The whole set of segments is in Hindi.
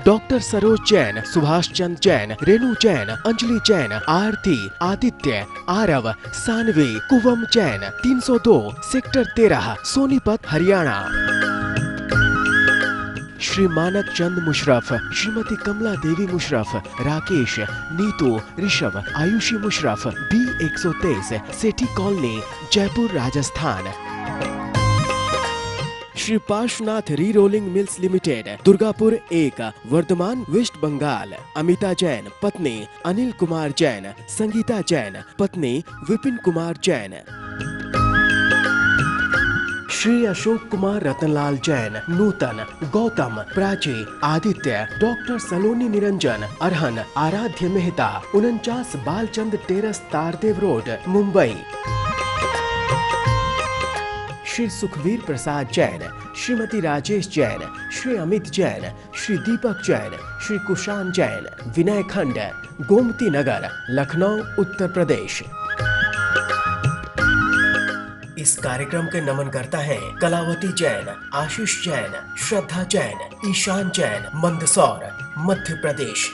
Doctor Saroj Jain, Subhash Chand Jain, Renu Jain, Anjali Jain, Aarti, Aditya, Aarav, Saanvi, Kuvam Jain, 302 sector 13 Sonipat Haryana. Shri Manak Chand Musharaf, Shrimati Kamla Devi Musharaf, Rakesh, Neetu, Rishabh, Aayushi Musharaf, B123 Sethi Colony, Jaipur Rajasthan. Shri Parshwanath Re Rolling Mills Limited, Durgapur 1, Vardhaman, West Bengal. Amita Jain, पत्नी अनिल कुमार जैन, संगीता जैन, पत्नी विपिन कुमार जैन। श्री अशोक कुमार रतनलाल जैन, नूतन, गौतम, प्राची, आदित्य, डॉक्टर सलोनी निरंजन, अरहन, आराध्य मेहता, 49 बालचंद टेरस, तारदेव रोड, मुंबई। श्री सुखवीर प्रसाद जैन, श्रीमती राजेश जैन, श्री अमित जैन, श्री दीपक जैन, श्री कुशान जैन, विनय खंड, गोमती नगर, लखनऊ, उत्तर प्रदेश। इस कार्यक्रम के नमन करता है कलावती जैन, आशीष जैन, श्रद्धा जैन, ईशान जैन, मंदसौर, मध्य प्रदेश।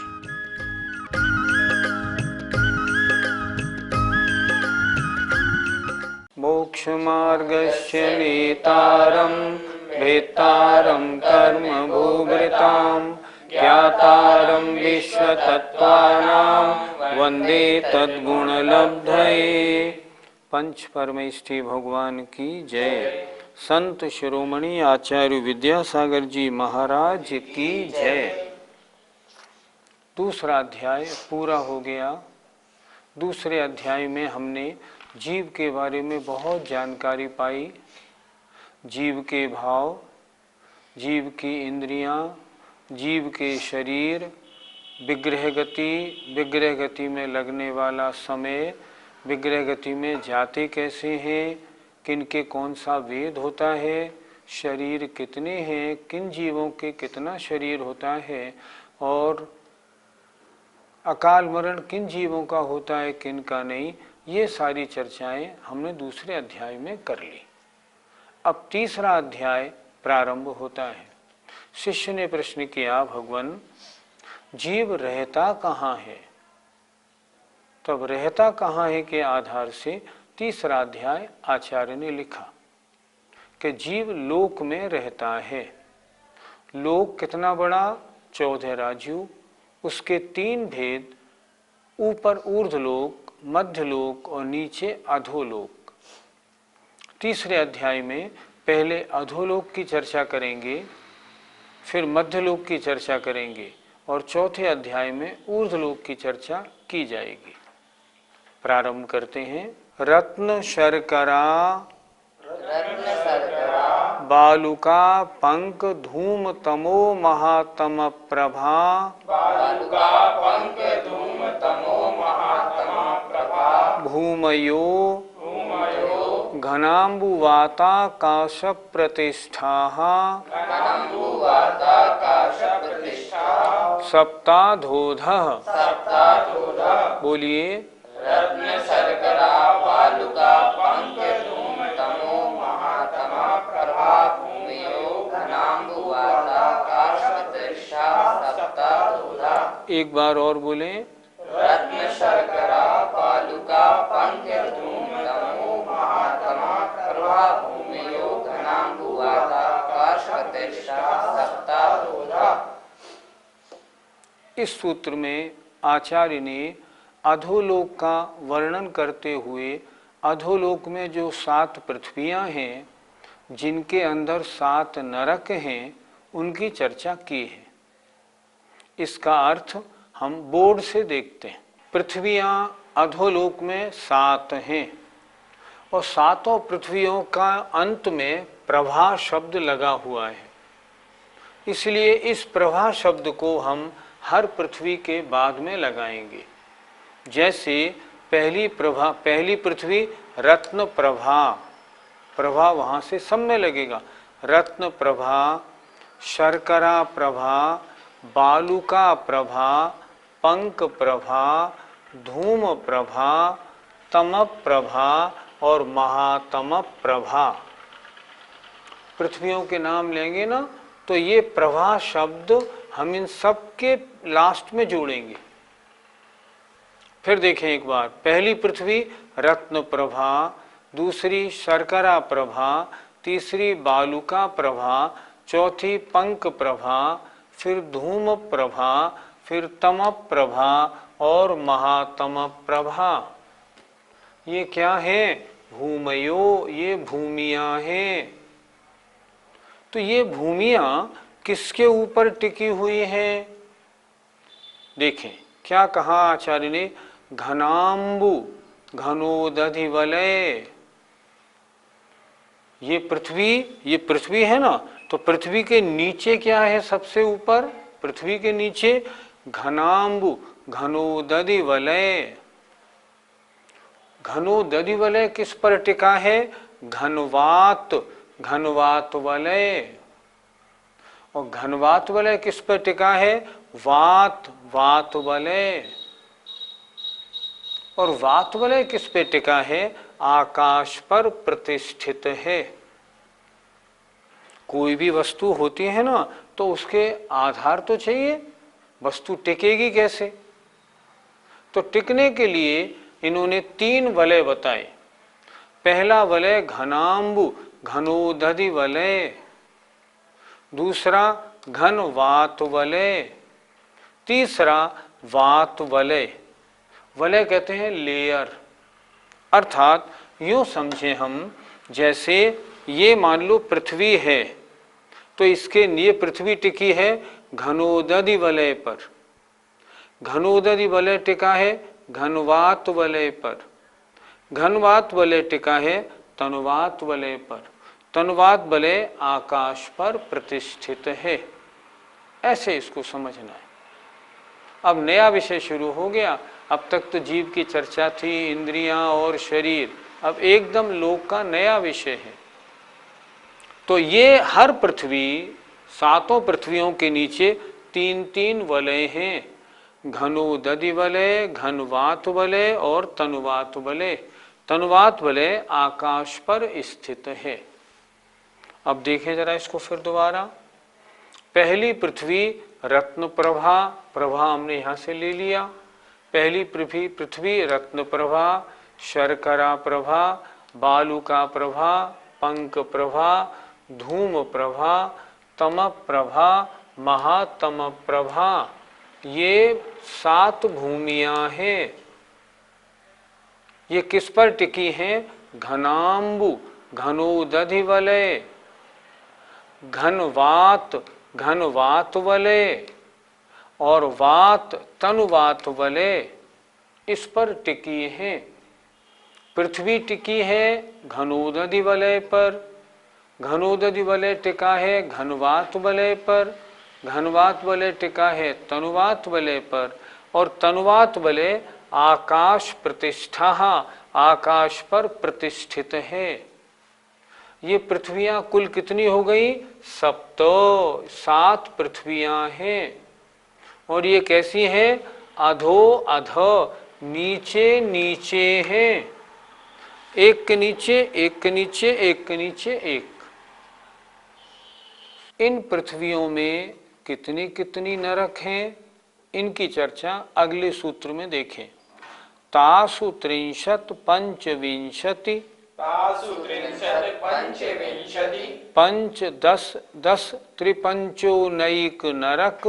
मोक्षमार्गस्य नेतारं भेत्तारं कर्म भूभृतां ज्ञातारं विश्वतत्त्वानां वन्दे तद्गुणलब्धये। पंच परमेष्ठी भगवान की जय। संत शिरोमणि आचार्य विद्यासागर जी महाराज की जय। दूसरा अध्याय पूरा हो गया। दूसरे अध्याय में हमने जीव के बारे में बहुत जानकारी पाई। जीव के भाव, जीव की इंद्रियां, जीव के शरीर, विग्रह गति में लगने वाला समय, विग्रह गति में जाते कैसे हैं, किनके कौन सा वेद होता है, शरीर कितने हैं, किन जीवों के कितना शरीर होता है, और अकाल मरण किन जीवों का होता है, किन का नहीं। ये सारी चर्चाएं हमने दूसरे अध्याय में कर ली। अब तीसरा अध्याय प्रारंभ होता है। शिष्य ने प्रश्न किया, भगवान जीव रहता कहाँ है? तब रहता कहाँ है के आधार से तीसरा अध्याय आचार्य ने लिखा कि जीव लोक में रहता है। लोक कितना बड़ा? 14 राजू, उसके 3 भेद, ऊपर ऊर्ध्वलोक, मध्यलोक और नीचे अधोलोक। तीसरे अध्याय में पहले अधोलोक की चर्चा करेंगे, फिर मध्यलोक की चर्चा करेंगे और चौथे अध्याय में ऊर्ध्वलोक की चर्चा की जाएगी। प्रारंभ करते हैं। रत्न शर्करा बालुका पंक धूम तमो महातम प्रभा भूमयो घनाम्बुवाताकाश प्रतिष्ठाः सप्ताधोधः। बोलिए। रत्न शर्करा बालुका पंक धूम तमो महातमा प्रभा भूमयो घनाम्बुवाताकाश प्रतिष्ठा सप्ताधोधा। एक बार और बोले। रत्न शर्करा बालुका पंक धूम तमो महातमा प्रभा भूमयो घनाम्बुवाताकाश प्रतिष्ठा सप्ताधोधा। इस सूत्र में आचार्य ने अधोलोक का वर्णन करते हुए अधोलोक में जो 7 पृथ्वियां हैं, जिनके अंदर 7 नरक हैं, उनकी चर्चा की है। इसका अर्थ हम बोर्ड से देखते हैं। पृथ्वियां अधोलोक में 7 हैं और 7 पृथ्वियों का अंत में प्रभा शब्द लगा हुआ है। इसलिए इस प्रभा शब्द को हम हर पृथ्वी के बाद में लगाएंगे। जैसे पहली पृथ्वी रत्न प्रभा, प्रभा वहां से सब में लगेगा। रत्न प्रभा, शर्करा प्रभा, बालुका प्रभा, पंक प्रभा, धूम प्रभा, तम प्रभा और महातम प्रभा। पृथ्वियों के नाम लेंगे ना, तो ये प्रभा शब्द हम इन सब के लास्ट में जोड़ेंगे। फिर देखें एक बार, पहली पृथ्वी रत्न प्रभा, दूसरी शर्करा प्रभा, तीसरी बालुका प्रभा, चौथी पंक प्रभा, फिर धूम प्रभा, फिर तम प्रभा और महातम प्रभा। ये क्या है? भूमयो, ये भूमियां हैं। तो ये भूमियां किसके ऊपर टिकी हुई हैं? देखें क्या कहा आचार्य ने, घनाम्बु घनोदधि वलय। ये पृथ्वी है ना, तो पृथ्वी के नीचे क्या है? सबसे ऊपर पृथ्वी के नीचे घनाम्बु घनोदधि वलय। घनोदधि वलय किस पर टिका है? घनवात घनवात वलय। और घनवात वलय किस पर टिका है? वात वात वलय। और वात वलय किस पे टिका है? आकाश पर प्रतिष्ठित है। कोई भी वस्तु होती है ना, तो उसके आधार तो चाहिए, वस्तु टिकेगी कैसे? तो टिकने के लिए इन्होंने 3 वलय बताए। पहला वलय घनाम्बु घनोदधि वलय, दूसरा घन वात वलय, तीसरा वात वलय। वलय कहते हैं लेयर, अर्थात यूं समझें हम, जैसे ये मान लो पृथ्वी है, तो इसके लिए पृथ्वी टिकी है घनोदधि वलय पर, घनोदधि वलय टिका है घनवात वलय पर, घनवात वलय टिका है तनुवात वलय पर, तनुवात वलय आकाश पर प्रतिष्ठित है। ऐसे इसको समझना है। अब नया विषय शुरू हो गया। अब तक तो जीव की चर्चा थी, इंद्रियां और शरीर, अब एकदम लोक का नया विषय है। तो ये हर पृथ्वी, 7 पृथ्वियों के नीचे 3-3 वलय हैं, घनोदधि वलय, घनवात वलय और तनुवात वलय। तनुवात वलय आकाश पर स्थित है। अब देखें जरा इसको फिर दोबारा। पहली पृथ्वी रत्न प्रभा, प्रभा हमने यहां से ले लिया। पहली पृथ्वी रत्न प्रभा, शर्करा प्रभा, बालुका प्रभा, पंक प्रभा, धूम प्रभा, तम प्रभा, महातम प्रभा। ये 7 भूमियां हैं। ये किस पर टिकी हैं? घनाम्बु घनोदधि वलय, घनवात घनवात वलय और वात तनुवात वलय, इस पर टिकी है। पृथ्वी टिकी है घनोदधि वलय पर, घनोदधि वलय टिका है घनवात वलय पर, घनवात वलय टिका है तनुवात वलय पर, और तनुवात वलय आकाश प्रतिष्ठा, आकाश पर प्रतिष्ठित है। ये पृथ्वियां कुल कितनी हो गई? 7 पृथ्वियां हैं। और ये कैसी हैं? अधो अध, नीचे नीचे हैं, एक के नीचे एक के नीचे एक के नीचे एक। इन पृथ्वियों में कितनी कितनी नरक हैं, इनकी चर्चा अगले सूत्र में देखें। तासु 30 पंचविंशति, तासु 30 पंचविंशति, पंच 10 त्रिपंचोनैक नरक,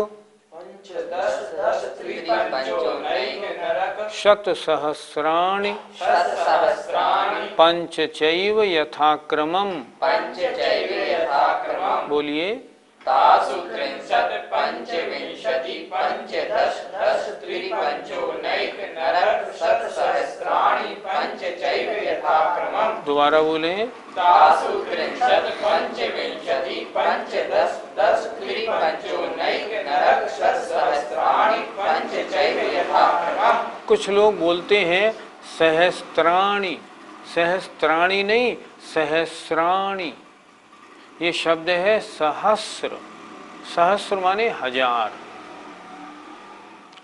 10 त्रिपंचोनैक नरक, शतसहस्राणि शतसहस्राणि, पंचचैव यथाक्रमम्। पंचचैव यथाक्रमम्। बोलिए। तासु 30 पंचविंशति, पंच 10 त्रिपंचोनैक नरक, शतसहस्राणि, पंचचैव यथाक्रमम्। दोबारा बोले। तासु 30 पंचविंशति, पंच 10 त्रिपंचोनैक नरक, शतसहस्राणि, पंचचैव यथाक्रमम्। कुछ लोग बोलते हैं सहस्त्राणि, सहस्त्राणि नहीं सहस्राणि। ये शब्द है सहस्र, सहस्र माने 1000।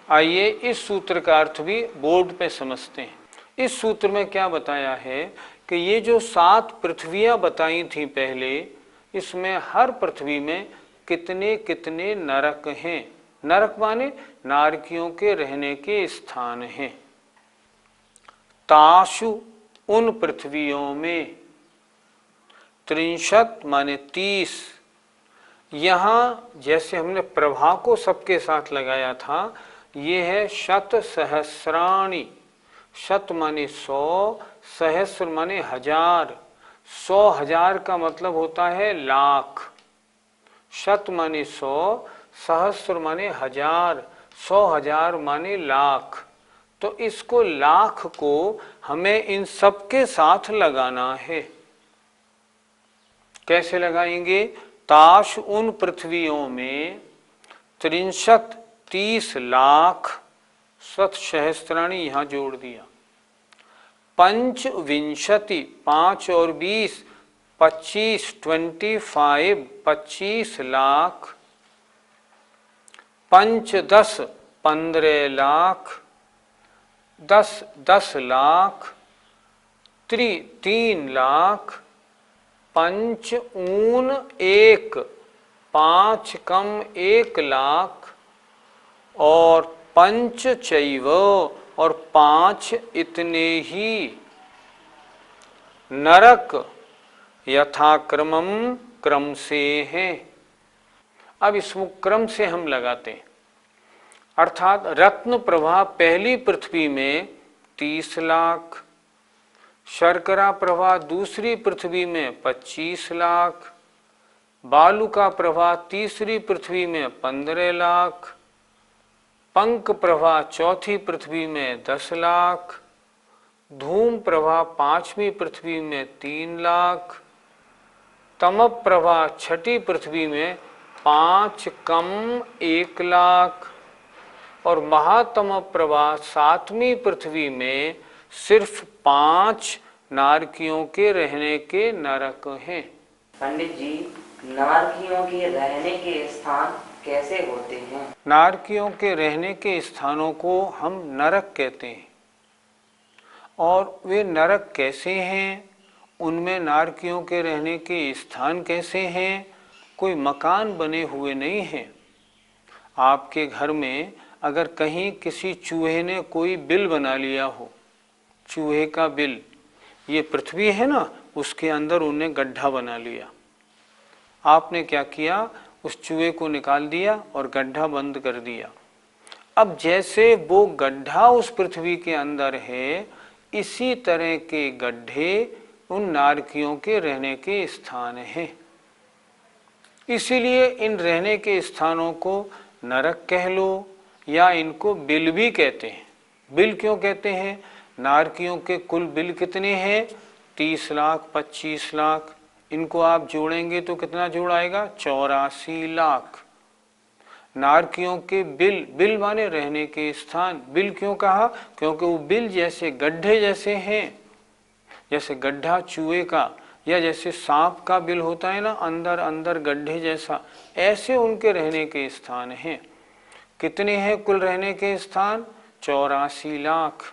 आइए इस सूत्र का अर्थ भी बोर्ड पे समझते हैं। इस सूत्र में क्या बताया है कि ये जो 7 पृथ्वियां बताई थी पहले, इसमें हर पृथ्वी में कितने कितने नरक हैं। नरक माने नारकियों के रहने के स्थान हैं। ताशु उन पृथ्वियों में, 63 माने 30। यहाँ जैसे हमने प्रभा को सबके साथ लगाया था, ये है शत सहस्राणी। शत माने 100, सहस्र माने 1000। 100,000 का मतलब होता है लाख। शत माने 100, सहस्र माने 1000, 100,000 माने लाख। तो इसको लाख को हमें इन सब के साथ लगाना है। कैसे लगाएंगे? ताश उन पृथ्वियों में 63 30 लाख, शत सहस्त्राणी यहां जोड़ दिया। पंचविंशति 5 और 20, 25 25 25 लाख। पंचदश 15 लाख। 10 10 लाख। 3 लाख। पंच ऊन 1, 5 कम 1 लाख। और पंच चैव और 5 इतने ही नरक यथाक्रमम क्रम से हैं। अब इसको क्रम से हम लगाते हैं, अर्थात रत्न प्रभा पहली पृथ्वी में 30 लाख, शर्करा प्रभा दूसरी पृथ्वी में 25 लाख, बालुका प्रभा तीसरी पृथ्वी में 15 लाख, पंक प्रभा चौथी पृथ्वी में 10 लाख, धूम प्रभा पांचवी पृथ्वी में 3 लाख, तम प्रभा छठी पृथ्वी में 5 कम 1 लाख, और महातम प्रभा 7वीं पृथ्वी में सिर्फ 5 नारकियों के रहने के नरक हैं। पंडित जी, नारकियों के रहने के स्थान कैसे होते हैं? नारकियों के रहने के स्थानों को हम नरक कहते हैं। और वे नरक कैसे हैं, उनमें नारकियों के रहने के स्थान कैसे हैं? कोई मकान बने हुए नहीं हैं। आपके घर में अगर कहीं किसी चूहे ने कोई बिल बना लिया हो, चूहे का बिल, ये पृथ्वी है ना, उसके अंदर उन्हें गड्ढा बना लिया। आपने क्या किया? उस चूहे को निकाल दिया और गड्ढा बंद कर दिया। अब जैसे वो गड्ढा उस पृथ्वी के अंदर है, इसी तरह के गड्ढे उन नारकियों के रहने के स्थान हैं। इसीलिए इन रहने के स्थानों को नरक कह लो, या इनको बिल भी कहते हैं। बिल क्यों कहते हैं? नारकियों के कुल बिल कितने हैं? 30 लाख, 25 लाख। इनको आप जोड़ेंगे तो कितना जोड़ आएगा? 84 लाख। नारकियों के बिल, बिल माने रहने के स्थान। बिल क्यों कहा? क्योंकि वो बिल जैसे गड्ढे जैसे हैं, जैसे गड्ढा चूहे का, या जैसे सांप का बिल होता है ना, अंदर अंदर गड्ढे जैसा, ऐसे उनके रहने के स्थान हैं। कितने हैं कुल रहने के स्थान? 84 लाख।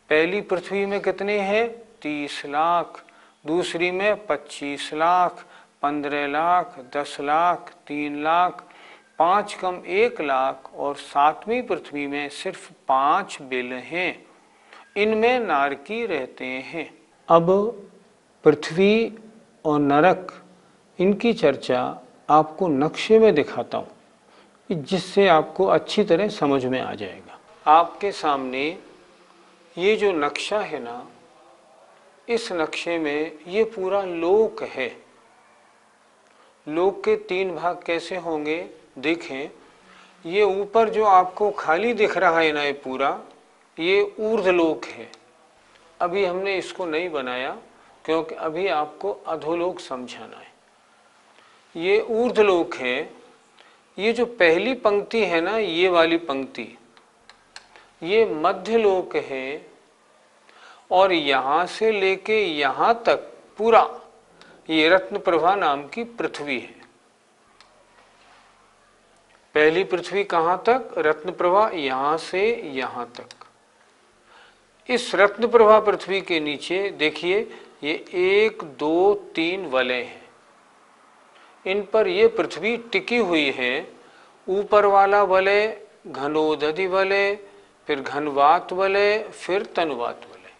पहली पृथ्वी में कितने हैं? 30 लाख, दूसरी में 25 लाख, 15 लाख, 10 लाख, 3 लाख, 5 कम 1 लाख, और 7वीं पृथ्वी में सिर्फ 5 बिल हैं। इनमें नारकी रहते हैं। अब पृथ्वी और नरक, इनकी चर्चा आपको नक्शे में दिखाता हूँ, जिससे आपको अच्छी तरह समझ में आ जाएगा। आपके सामने ये जो नक्शा है ना, इस नक्शे में ये पूरा लोक है। लोक के 3 भाग कैसे होंगे देखें। ये ऊपर जो आपको खाली दिख रहा है ना, ये पूरा, ये ऊर्ध्वलोक है। अभी हमने इसको नहीं बनाया क्योंकि अभी आपको अधोलोक समझाना है। ये ऊर्ध्वलोक है। ये जो पहली पंक्ति है ना, ये वाली पंक्ति, ये मध्यलोक है। और यहां से लेके यहां तक पूरा ये रत्न प्रभा नाम की पृथ्वी है। पहली पृथ्वी कहां तक? रत्न प्रभा यहां से यहां तक। इस रत्न प्रभा पृथ्वी के नीचे देखिए, ये 1 2 3 वलय हैं। इन पर ये पृथ्वी टिकी हुई है। ऊपर वाला वलय घनोदधि वलय, फिर घनवात वलय, फिर तनुवात वलय।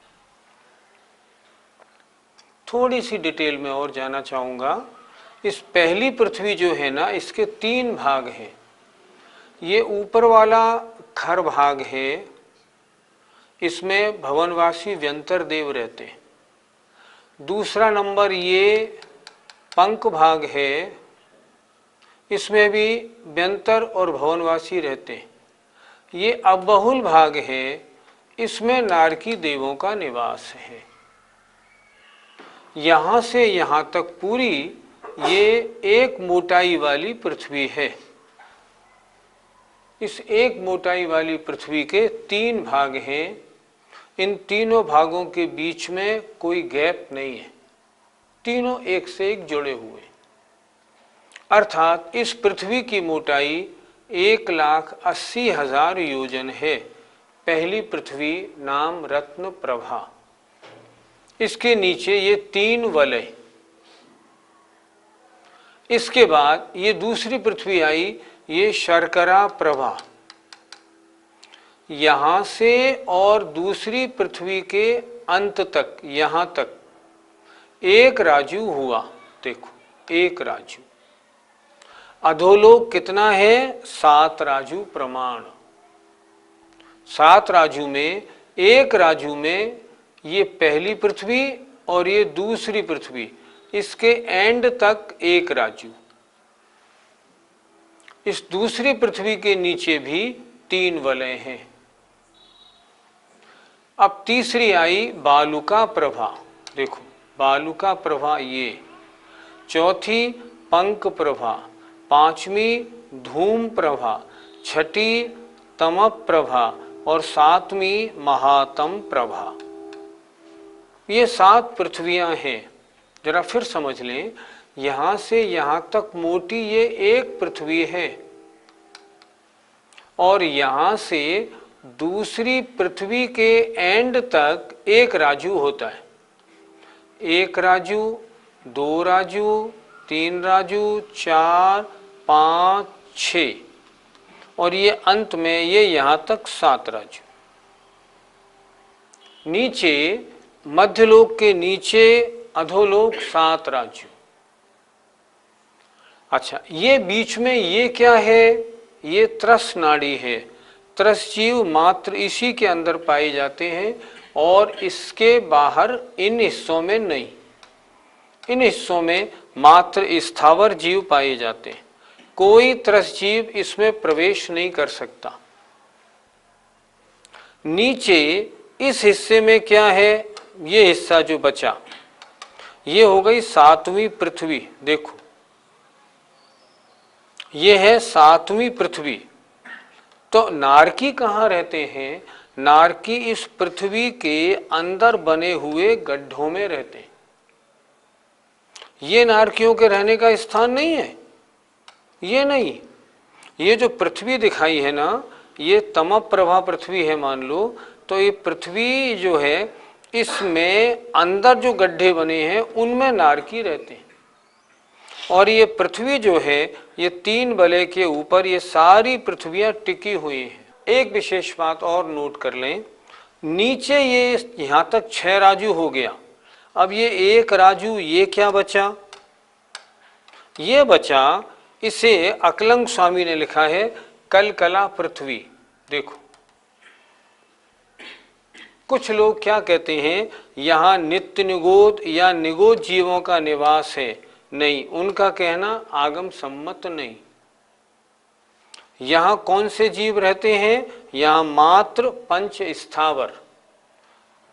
थोड़ी सी डिटेल में और जाना चाहूँगा। इस पहली पृथ्वी जो है ना, इसके 3 भाग हैं। ये ऊपर वाला खर भाग है, इसमें भवनवासी व्यंतर देव रहते हैं। दूसरा नंबर ये पंख भाग है, इसमें भी व्यंतर और भवनवासी रहते हैं। ये अबहुल भाग है, इसमें नारकी देवों का निवास है। यहाँ से यहाँ तक पूरी ये एक मोटाई वाली पृथ्वी है। इस एक मोटाई वाली पृथ्वी के 3 भाग हैं। इन तीनों भागों के बीच में कोई गैप नहीं है, तीनों एक से एक जुड़े हुए। अर्थात इस पृथ्वी की मोटाई 1,80,000 योजन है। पहली पृथ्वी नाम रत्न प्रभा, इसके नीचे ये 3 वलय। इसके बाद ये दूसरी पृथ्वी आई, ये शर्करा प्रभा। यहां से और दूसरी पृथ्वी के अंत तक, यहां तक एक राजू हुआ। देखो, एक राजू। अधोलोक कितना है? 7 राजू प्रमाण। 7 राजू में, एक राजू में ये पहली पृथ्वी और ये दूसरी पृथ्वी, इसके एंड तक एक राजू। इस दूसरी पृथ्वी के नीचे भी 3 वलय हैं। अब तीसरी आई बालुका प्रभा। देखो, बालुका प्रभा ये। चौथी पंख प्रभा, 5वीं धूम प्रभा, 6ठी तम प्रभा और 7वीं महातम प्रभा। ये 7 पृथ्वियां हैं। जरा फिर समझ लें, यहां से यहां तक मोटी ये एक पृथ्वी है और यहां से दूसरी पृथ्वी के एंड तक एक राजू होता है। 1 राजू, 2 राजू, 3 राजू, 4, 5, 6 और ये अंत में ये यहां तक 7 राजू। नीचे मध्यलोक के नीचे अधोलोक 7 राजू। अच्छा, ये बीच में ये क्या है? ये त्रस नाड़ी है। त्रस जीव मात्र इसी के अंदर पाए जाते हैं और इसके बाहर इन हिस्सों में नहीं। इन हिस्सों में मात्र स्थावर जीव पाए जाते हैं। कोई त्रस जीव इसमें प्रवेश नहीं कर सकता। नीचे इस हिस्से में क्या है? ये हिस्सा जो बचा, ये हो गई 7वीं पृथ्वी। देखो, ये है 7वीं पृथ्वी। तो नारकी कहाँ रहते हैं? नारकी इस पृथ्वी के अंदर बने हुए गड्ढों में रहते हैं। ये नारकियों के रहने का स्थान नहीं है, ये नहीं। ये जो पृथ्वी दिखाई है ना, ये तम प्रभा पृथ्वी है मान लो। तो ये पृथ्वी जो है, इसमें अंदर जो गड्ढे बने हैं उनमें नारकी रहते हैं। और ये पृथ्वी जो है, ये 3 वलय के ऊपर ये सारी पृथ्वियां टिकी हुई हैं। एक विशेष बात और नोट कर लें, नीचे ये यहाँ तक 6 राजू हो गया। अब ये 1 राजू, ये क्या बचा? ये बचा, इसे अकलंग स्वामी ने लिखा है कलकला पृथ्वी। देखो, कुछ लोग क्या कहते हैं, यहाँ नित्य निगोद या निगोद जीवों का निवास है। नहीं, उनका कहना आगम सम्मत नहीं। यहाँ कौन से जीव रहते हैं? यहाँ मात्र 5 स्थावर,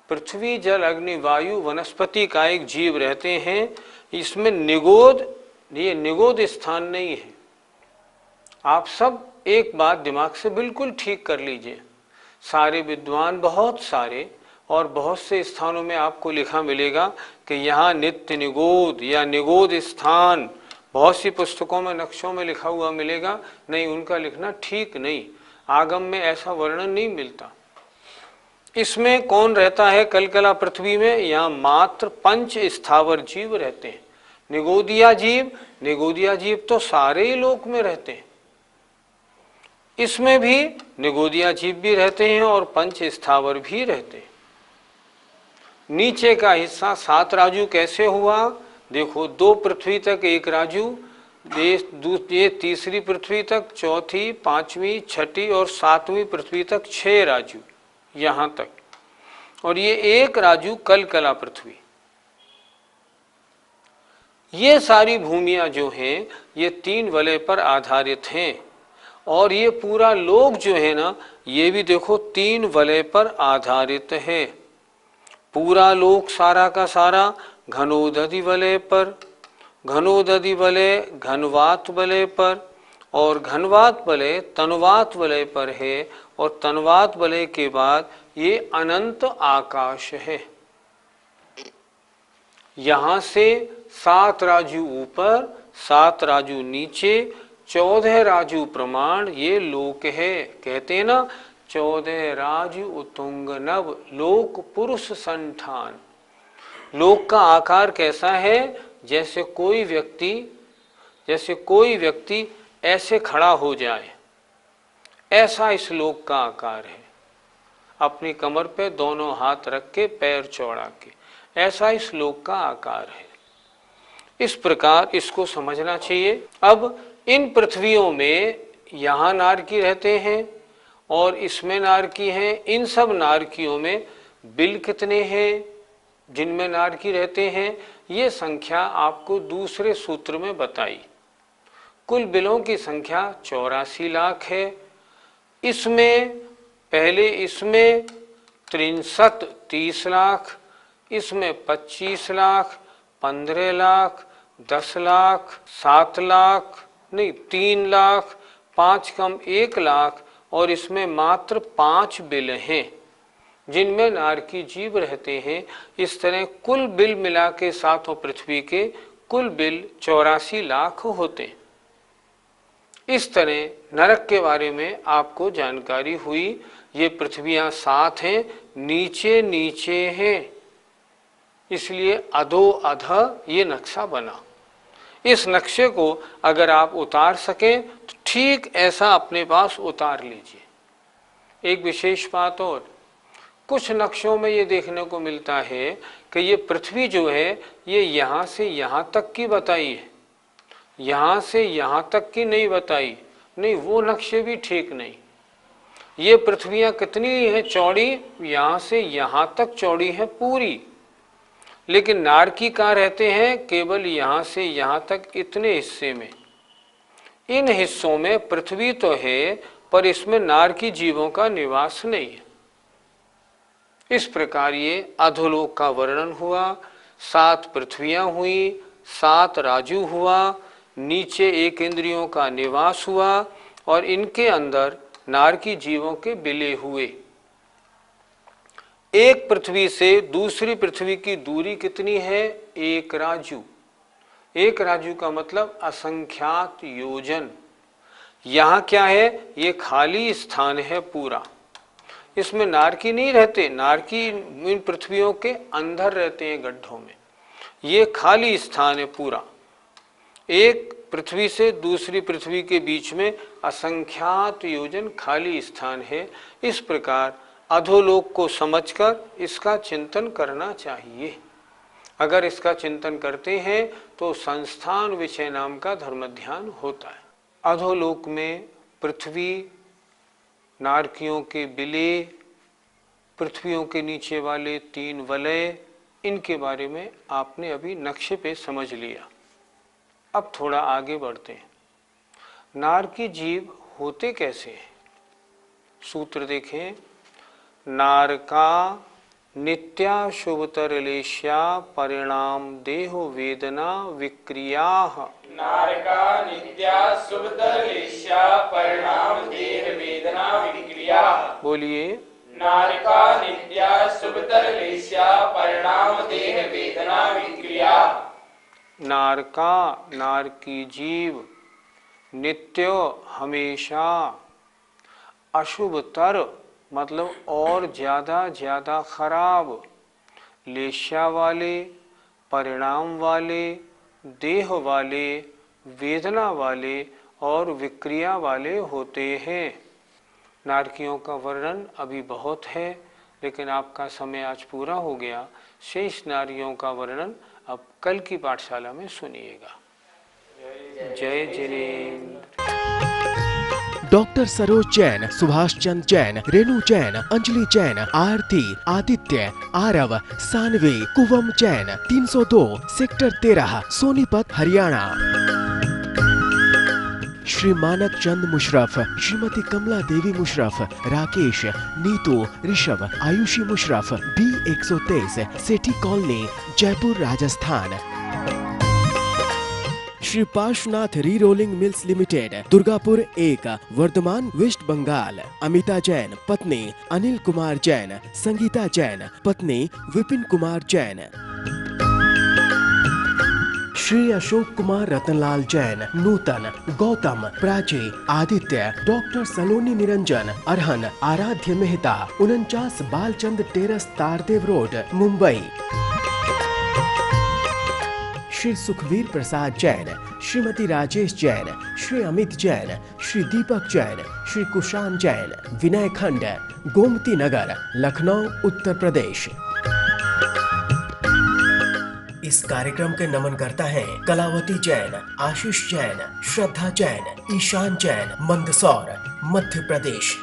पृथ्वी जल अग्नि वायु वनस्पति का एक जीव रहते हैं। इसमें निगोद, ये निगोद स्थान नहीं है। आप सब एक बात दिमाग से बिल्कुल ठीक कर लीजिए। सारे विद्वान, बहुत सारे और बहुत से स्थानों में आपको लिखा मिलेगा कि यहाँ नित्य निगोद या निगोद स्थान, बहुत सी पुस्तकों में नक्शों में लिखा हुआ मिलेगा। नहीं, उनका लिखना ठीक नहीं। आगम में ऐसा वर्णन नहीं मिलता। इसमें कौन रहता है? कलकला पृथ्वी में यहाँ मात्र 5 स्थावर जीव रहते हैं। निगोदिया जीव तो सारे ही लोक में रहते हैं, इसमें भी निगोदिया जीव भी रहते हैं और पंच स्थावर भी रहते हैं। नीचे का हिस्सा 7 राजू कैसे हुआ? देखो, 2 पृथ्वी तक 1 राजू, ये तीसरी पृथ्वी तक, चौथी, 5वीं, 6ठी और 7वीं पृथ्वी तक 6 राजू यहां तक, और ये 1 राजू कलकला पृथ्वी। ये सारी भूमियां जो हैं ये 3 वलय पर आधारित हैं, और ये पूरा लोक जो है ना, ये भी देखो 3 वलय पर आधारित है। पूरा लोक सारा का सारा घनोदधि वलय पर, घनोदधि वलय घनवात वलय पर, और घनवात वलय तनवात वलय पर है, और तनवात वलय के बाद ये अनंत आकाश है। यहां से 7 राजू ऊपर, 7 राजू नीचे, 14 राजू प्रमाण ये लोक है। कहते हैं ना, 14 राजू उतुंग नव लोक पुरुष संठान। लोक का आकार कैसा है? जैसे कोई व्यक्ति ऐसे खड़ा हो जाए, ऐसा इस लोक का आकार है। अपनी कमर पे दोनों हाथ रख के, पैर चौड़ा के, ऐसा इस लोक का आकार है। इस प्रकार इसको समझना चाहिए। अब इन पृथ्वियों में यहाँ नारकी रहते हैं और इसमें नारकी हैं। इन सब नारकियों में बिल कितने हैं जिनमें नारकी रहते हैं? ये संख्या आपको दूसरे सूत्र में बताई। कुल बिलों की संख्या 84 लाख है। इसमें 30 लाख, इसमें 25 लाख, 15 लाख, 10 लाख, 7 लाख नहीं, 3 लाख, 5 कम 1 लाख, और इसमें मात्र 5 बिल हैं जिनमें नारकी जीव रहते हैं। इस तरह कुल बिल मिला के सातों पृथ्वी के कुल बिल 84 लाख होते हैं। इस तरह नरक के बारे में आपको जानकारी हुई। ये पृथ्वियां 7 हैं, नीचे नीचे हैं, इसलिए अधो अध ये नक्शा बना। इस नक्शे को अगर आप उतार सकें तो ठीक ऐसा अपने पास उतार लीजिए। एक विशेष बात और, कुछ नक्शों में ये देखने को मिलता है कि ये पृथ्वी जो है ये यहाँ से यहाँ तक की बताई है, यहाँ से यहाँ तक की नहीं बताई। नहीं, वो नक्शे भी ठीक नहीं। ये पृथ्वियाँ कितनी हैं चौड़ी? यहाँ से यहाँ तक चौड़ी है पूरी, लेकिन नारकी कहाँ रहते हैं? केवल यहाँ से यहाँ तक इतने हिस्से में। इन हिस्सों में पृथ्वी तो है पर इसमें नारकी जीवों का निवास नहीं है। इस प्रकार ये अधोलोक का वर्णन हुआ। 7 पृथ्वियां हुई, 7 राजू हुआ, नीचे 1 इंद्रियों का निवास हुआ, और इनके अंदर नारकी जीवों के बिले हुए। एक पृथ्वी से दूसरी पृथ्वी की दूरी कितनी है? 1 राजू। 1 राजू का मतलब असंख्यात योजन। यहाँ क्या है? ये खाली स्थान है पूरा, इसमें नारकी नहीं रहते। नारकी इन पृथ्वियों के अंदर रहते हैं गड्ढों में। ये खाली स्थान है पूरा। एक पृथ्वी से दूसरी पृथ्वी के बीच में असंख्यात योजन खाली स्थान है। इस प्रकार अधोलोक को समझकर इसका चिंतन करना चाहिए। अगर इसका चिंतन करते हैं तो संस्थान विषय नाम का धर्म ध्यान होता है। अधोलोक में पृथ्वी, नारकियों के बिले, पृथ्वियों के नीचे वाले 3 वलय, इनके बारे में आपने अभी नक्शे पे समझ लिया। अब थोड़ा आगे बढ़ते हैं। नारकी जीव होते कैसे हैं? सूत्र देखें। नारका नित्या शुभतरलेश्या परिणाम देहो वेदना विक्रिया। नारका नित्या शुभतरलेश्या परिणाम देह वेदना विक्रिया। बोलिए। नारका नित्या शुभतरलेश्या परिणाम देह वेदना विक्रिया। नारका नारकी जीव नित्य हमेशा, अशुभतर मतलब और ज़्यादा खराब, लेश्या वाले, परिणाम वाले, देह वाले, वेदना वाले और विक्रिया वाले होते हैं। नारकियों का वर्णन अभी बहुत है, लेकिन आपका समय आज पूरा हो गया। शेष नारियों का वर्णन अब कल की पाठशाला में सुनिएगा। जय Jinendra. Doctor Saroj Jain, Subhash Chand Jain, Renu Jain, Anjali Jain, Aarti, Aditya, Aarav, Saanvi, Kuvam Jain, 302 sector 13 Sonipat Haryana. Shri Manak Chand Musharaf, Shrimati Kamla Devi Musharaf, Rakesh, Neetu, Rishabh, Aayushi Musharaf, B123 Sethi Colony, Jaipur Rajasthan. Shri Parshwanath Re Rolling Mills Limited, Durgapur 1, Vardhaman, West Bengal. Amita Jain, पत्नी अनिल कुमार जैन, संगीता जैन, पत्नी विपिन कुमार जैन। श्री अशोक कुमार रतनलाल जैन, नूतन, गौतम, प्राची, आदित्य, डॉक्टर सलोनी निरंजन, अरहन, आराध्य मेहता, 49 बालचंद टेरस, तारदेव रोड, मुंबई। श्री सुखवीर प्रसाद जैन, श्रीमती राजेश जैन, श्री अमित जैन, श्री दीपक जैन, श्री कुशान जैन, विनय खंड, गोमती नगर, लखनऊ, उत्तर प्रदेश। इस कार्यक्रम के नमन करता है कलावती जैन, आशीष जैन, श्रद्धा जैन, ईशान जैन, मंदसौर, मध्य प्रदेश।